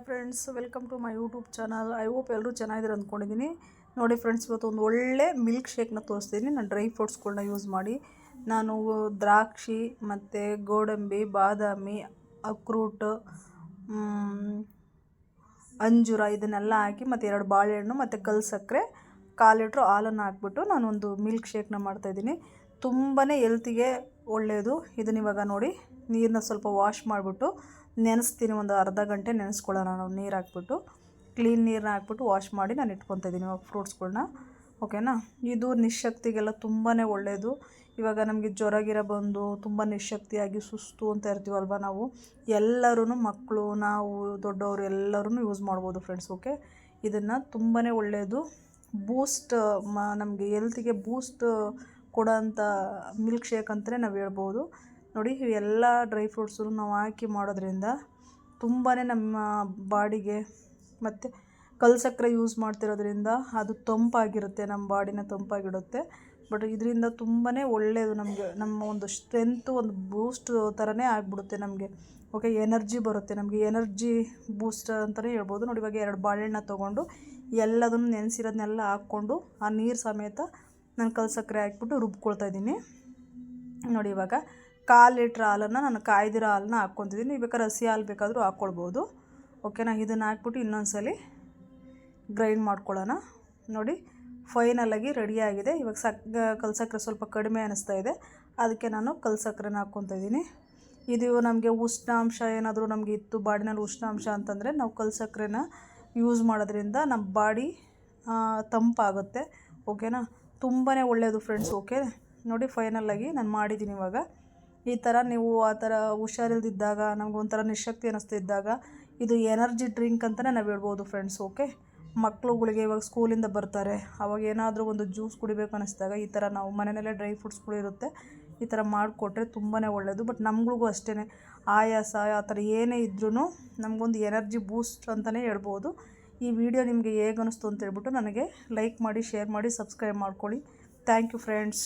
Hi friends, welcome to my YouTube channel. I hope ಎಲ್ಲರೂ ಚೆನ್ನಾಗಿದ್ದೀರ ಅಂದ್ಕೊಂಡಿದ್ದೀನಿ. ನೋಡಿ ಫ್ರೆಂಡ್ಸ್, ಇವತ್ತು ಒಂದು ಒಳ್ಳೆ ಮಿಲ್ಕ್ ಶೇಕ್ನ ತೋರಿಸ್ತೀನಿ. ನಾನು ಡ್ರೈ ಫ್ರೂಟ್ಸ್ಗಳನ್ನ ಯೂಸ್ ಮಾಡಿ ನಾನು ದ್ರಾಕ್ಷಿ ಮತ್ತು ಗೋಡಂಬಿ, ಬಾದಾಮಿ, ಅಕ್ರೂಟ್, ಅಂಜೂರ ಇದನ್ನೆಲ್ಲ ಹಾಕಿ ಮತ್ತು 2 ಬಾಳೆಹಣ್ಣು ಮತ್ತು ಕಲ್ಲು ಸಕ್ಕರೆ, 1/4 ಲೀಟ್ರ್ ಹಾಲನ್ನು ಹಾಕ್ಬಿಟ್ಟು ನಾನೊಂದು ಮಿಲ್ಕ್ ಶೇಕ್ನ ಮಾಡ್ತಾಯಿದ್ದೀನಿ. ತುಂಬಾ ಹೆಲ್ತಿಗೆ ಒಳ್ಳೆಯದು. ಇದನ್ನ ಇವಾಗ ನೋಡಿ ನೀರನ್ನ ಸ್ವಲ್ಪ ವಾಶ್ ಮಾಡಿಬಿಟ್ಟು ನೆನೆಸ್ತೀನಿ. ಒಂದು ಅರ್ಧ ಗಂಟೆ ನೆನೆಸ್ಕೊಳ್ಳೋಣ. ನಾವು ನೀರು ಹಾಕ್ಬಿಟ್ಟು ಕ್ಲೀನ್ ನೀರನ್ನ ಹಾಕ್ಬಿಟ್ಟು ವಾಶ್ ಮಾಡಿ ನಾನು ಇಟ್ಕೊತಾ ಇದ್ದೀನಿ ಇವಾಗ ಫ್ರೂಟ್ಸ್ಗಳ್ನ. ಓಕೆನಾ. ಇದು ನಿಶಕ್ತಿಗೆಲ್ಲ ತುಂಬಾ ಒಳ್ಳೆಯದು. ಇವಾಗ ನಮಗೆ ಜ್ವರ ಗಿರ ಬಂದು ತುಂಬ ನಿಶಕ್ತಿಯಾಗಿ ಸುಸ್ತು ಅಂತ ಇರ್ತೀವಲ್ವ, ನಾವು ಎಲ್ಲರೂ, ಮಕ್ಕಳು, ನಾವು, ದೊಡ್ಡವರು ಎಲ್ಲರೂ ಯೂಸ್ ಮಾಡ್ಬೋದು ಫ್ರೆಂಡ್ಸ್. ಓಕೆ, ಇದನ್ನು ತುಂಬಾ ಒಳ್ಳೆಯದು. ಬೂಸ್ಟ್ ನಮಗೆ ಹೆಲ್ತಿಗೆ ಬೂಸ್ಟ್ ಕೊಡೋಂಥ ಮಿಲ್ಕ್ ಶೇಕ್ ಅಂತಲೇ ನಾವು ಹೇಳ್ಬೋದು. ನೋಡಿ, ಇವೆಲ್ಲ ಡ್ರೈ ಫ್ರೂಟ್ಸು ನಾವು ಹಾಕಿ ಮಾಡೋದ್ರಿಂದ ತುಂಬಾ ನಮ್ಮ ಬಾಡಿಗೆ, ಮತ್ತು ಕಲ್ಲು ಸಕ್ಕರೆ ಯೂಸ್ ಮಾಡ್ತಿರೋದ್ರಿಂದ ಅದು ತಂಪಾಗಿರುತ್ತೆ, ನಮ್ಮ ಬಾಡಿನ ತಂಪಾಗಿಡುತ್ತೆ. ಬಟ್ ಇದರಿಂದ ತುಂಬಾ ಒಳ್ಳೆಯದು ನಮಗೆ. ನಮ್ಮ ಒಂದು ಸ್ಟ್ರೆಂತು ಒಂದು ಬೂಸ್ಟ್ ಥರನೇ ಆಗಿಬಿಡುತ್ತೆ ನಮಗೆ. ಓಕೆ, ಎನರ್ಜಿ ಬರುತ್ತೆ ನಮಗೆ, ಎನರ್ಜಿ ಬೂಸ್ಟ್ ಅಂತಲೇ ಹೇಳ್ಬೋದು. ನೋಡಿ, ಇವಾಗ 2 ಬಾಳೆಹಣ್ಣ ತೊಗೊಂಡು ಎಲ್ಲದನ್ನು ನೆನೆಸಿರೋದನ್ನೆಲ್ಲ ಹಾಕ್ಕೊಂಡು ಆ ನೀರು ಸಮೇತ ನಾನು ಕಲ್ಲು ಸಕ್ಕರೆ ಹಾಕ್ಬಿಟ್ಟು ರುಬ್ಕೊಳ್ತಾ ಇದ್ದೀನಿ. ನೋಡಿ, ಇವಾಗ 1/4 ಲೀಟ್ರ್ ಹಾಲನ್ನು ನಾನು ಕಾಯ್ದಿರೋ ಹಾಲನ್ನ ಹಾಕ್ಕೊತಿದ್ದೀನಿ. ಬೇಕಾದ್ರೆ ಹಸಿ ಹಾಲು ಬೇಕಾದರೂ ಹಾಕ್ಕೊಳ್ಬೋದು. ಓಕೆನಾ. ಇದನ್ನು ಹಾಕ್ಬಿಟ್ಟು ಇನ್ನೊಂದ್ಸಲಿ ಗ್ರೈಂಡ್ ಮಾಡ್ಕೊಳ್ಳೋಣ. ನೋಡಿ, ಫೈನಲಾಗಿ ರೆಡಿಯಾಗಿದೆ. ಇವಾಗ ಕಲ್ಲು ಸಕ್ಕರೆ ಸ್ವಲ್ಪ ಕಡಿಮೆ ಅನ್ನಿಸ್ತಾ ಇದೆ, ಅದಕ್ಕೆ ನಾನು ಕಲ್ಲು ಸಕ್ಕರೆನ ಹಾಕ್ಕೊತಾ ಇದ್ದೀನಿ. ಇದು ನಮಗೆ ಉಷ್ಣಾಂಶ ಏನಾದರೂ ನಮಗೆ ಇತ್ತು, ಬಾಡಿನಲ್ಲಿ ಉಷ್ಣಾಂಶ ಅಂತಂದರೆ ನಾವು ಕಲ್ಲು ಸಕ್ಕರೆನ ಯೂಸ್ ಮಾಡೋದ್ರಿಂದ ನಮ್ಮ ಬಾಡಿ ತಂಪಾಗುತ್ತೆ. ಓಕೆನಾ. ತುಂಬಾ ಒಳ್ಳೆಯದು ಫ್ರೆಂಡ್ಸ್. ಓಕೆ, ನೋಡಿ ಫೈನಲಾಗಿ ನಾನು ಮಾಡಿದ್ದೀನಿ. ಇವಾಗ ಈ ಥರ ನೀವು ಆ ಥರ ಹುಷಾರಿಲ್ದಿದ್ದಾಗ, ನಮಗೊಂಥರ ನಿಶಕ್ತಿ ಅನ್ನಿಸ್ತಿದ್ದಾಗ ಇದು ಎನರ್ಜಿ ಡ್ರಿಂಕ್ ಅಂತಲೇ ನಾವು ಹೇಳ್ಬೋದು ಫ್ರೆಂಡ್ಸ್. ಓಕೆ, ಮಕ್ಳುಗಳಿಗೆ ಇವಾಗ ಸ್ಕೂಲಿಂದ ಬರ್ತಾರೆ, ಅವಾಗ ಏನಾದರೂ ಒಂದು ಜ್ಯೂಸ್ ಕುಡಿಬೇಕು ಅನ್ನಿಸ್ದಾಗ ಈ ಥರ ನಾವು ಮನೆಯಲ್ಲೇ ಡ್ರೈ ಫ್ರೂಟ್ಸ್ಗಳು ಇರುತ್ತೆ, ಈ ಥರ ಮಾಡಿಕೊಟ್ರೆ ತುಂಬಾ ಒಳ್ಳೆಯದು. ಬಟ್ ನಮ್ಗಳಿಗೂ ಅಷ್ಟೇ, ಆಯಾಸ ಆ ಥರ ಏನೇ ಇದ್ರೂ ನಮಗೊಂದು ಎನರ್ಜಿ ಬೂಸ್ಟ್ ಅಂತಲೇ ಹೇಳ್ಬೋದು. ಈ ವಿಡಿಯೋ ನಿಮಗೆ ಹೇಗೆ ಅನ್ನಿಸ್ತು ಅಂತ ಹೇಳ್ಬಿಟ್ಟು ನನಗೆ ಲೈಕ್ ಮಾಡಿ, ಶೇರ್ ಮಾಡಿ, ಸಬ್ಸ್ಕ್ರೈಬ್ ಮಾಡ್ಕೊಳ್ಳಿ. Thank you friends.